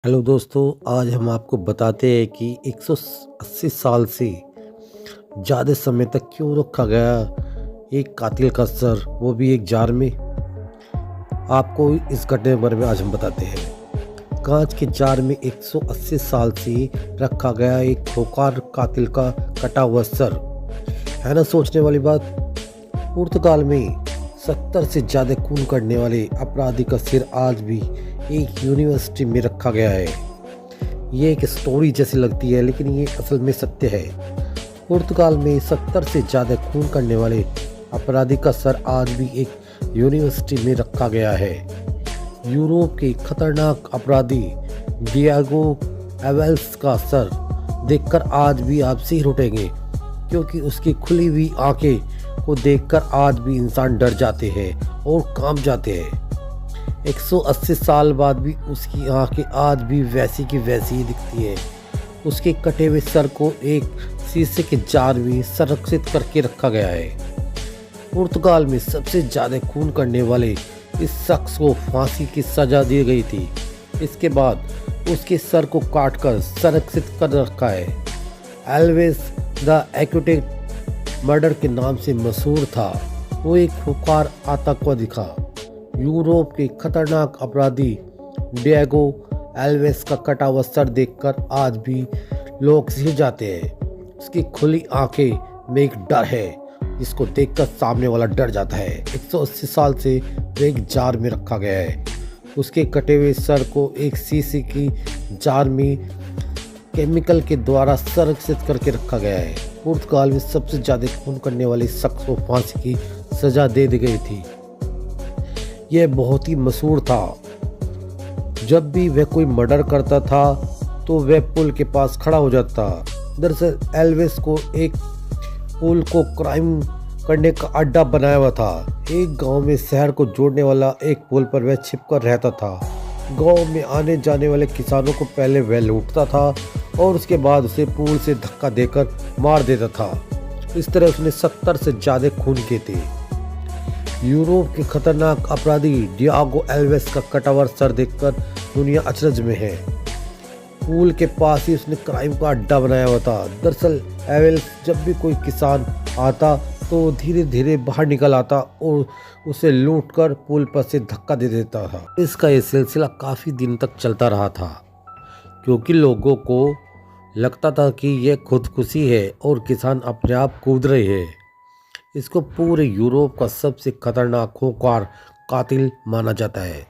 Hello दोस्तों, आज हम आपको बताते हैं कि 180 साल से ज़्यादा समय तक क्यों रखा गया एक कातिल का सर, वो भी एक जार में। आपको इस घटना के बारे में आज हम बताते हैं। कांच के जार में 180 साल से रखा गया एक खूंखार कातिल का कटा हुआ सर। है ना सोचने वाली बात। पुर्तगाल में 70 से ज़्यादा खून करने वाले अपराधी का सिर आज भी एक यूनिवर्सिटी में रखा गया है। ये एक स्टोरी जैसी लगती है, लेकिन ये असल में सत्य है। पुर्तगाल में 70 से ज़्यादा खून करने वाले अपराधी का सर आज भी एक यूनिवर्सिटी में रखा गया है। यूरोप के खतरनाक अपराधी डियागो एवेल्स का सर देखकर आज भी आप सिर उठेंगे, क्योंकि उसकी खुली हुई आंखें को देखकर आज भी इंसान डर जाते हैं और कांप जाते हैं। 180 साल बाद भी उसकी आंखें आज भी वैसी की वैसी ही दिखती है। उसके कटे हुए सर को एक शीशे के जार में संरक्षित करके रखा गया है। पुर्तगाल में सबसे ज़्यादा खून करने वाले इस शख्स को फांसी की सजा दी गई थी। इसके बाद उसके सर को काटकर संरक्षित कर रखा है। एल्वेस द एक्यूटेड मर्डर के नाम से मशहूर था। वो एक खूंखार आतंकवादी था। यूरोप के खतरनाक अपराधी डिएगो एल्वेस का कटा हुआ सर देखकर आज भी लोग सिर जाते हैं। उसकी खुली आंखें में एक डर है, जिसको देखकर सामने वाला डर जाता है। 180 साल से वो एक जार में रखा गया है। उसके कटे हुए सर को एक शीशे की जार में केमिकल के द्वारा संरक्षित करके रखा गया है। पुर्तगाल में सबसे ज़्यादा खून करने वाले शख्स को फांसी की सजा दे दी गई थी। यह बहुत ही मशहूर था। जब भी वह कोई मर्डर करता था तो वह पुल के पास खड़ा हो जाता। दरअसल एल्वेस को एक पुल को क्राइम करने का अड्डा बनाया हुआ था। एक गांव में शहर को जोड़ने वाला एक पुल पर वह छिपकर रहता था। गांव में आने जाने वाले किसानों को पहले वह लूटता था और उसके बाद उसे पुल से धक्का देकर मार देता था। इस तरह उसने 70 से ज़्यादा खून किए थे। यूरोप के खतरनाक अपराधी डियागो एल्वेस का कटा हुआ सर देखकर दुनिया अचरज में है। पुल के पास ही उसने क्राइम का अड्डा बनाया हुआ था। दरअसल एल्वेस जब भी कोई किसान आता तो धीरे धीरे बाहर निकल आता और उसे लूटकर पुल पर से धक्का दे देता था। इसका ये सिलसिला काफ़ी दिन तक चलता रहा था, क्योंकि लोगों को लगता था कि यह खुदकुशी है और किसान अपने आप कूद रहे हैं। इसको पूरे यूरोप का सबसे खतरनाक खूंखार कातिल माना जाता है।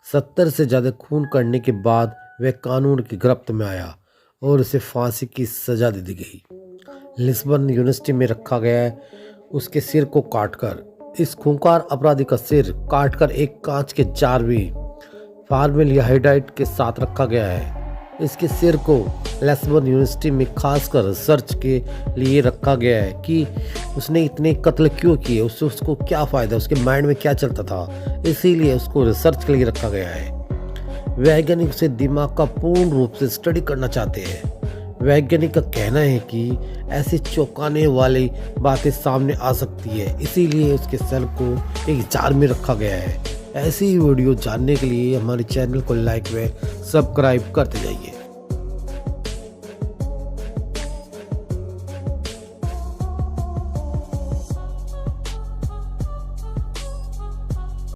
70 से ज़्यादा खून करने के बाद वह कानून की गिरफ्त में आया और उसे फांसी की सजा दे दी गई। लिस्बन यूनिवर्सिटी में रखा गया है उसके सिर को काटकर। इस खूंखार अपराधी का सिर काटकर एक कांच के जार में फॉर्मेल्डिहाइड के साथ रखा गया है। इसके सिर को लिस्बन यूनिवर्सिटी में खासकर रिसर्च के लिए रखा गया है कि उसने इतने कत्ल क्यों किए, उससे उसको क्या फ़ायदा, उसके माइंड में क्या चलता था। इसीलिए उसको रिसर्च के लिए रखा गया है। वैज्ञानिक उसे दिमाग का पूर्ण रूप से स्टडी करना चाहते हैं। वैज्ञानिक का कहना है कि ऐसी चौंकाने वाली बातें सामने आ सकती है, इसीलिए उसके सर को एक जार में रखा गया है। ऐसी वीडियो जानने के लिए हमारे चैनल को लाइक व सब्सक्राइब करते जाइए।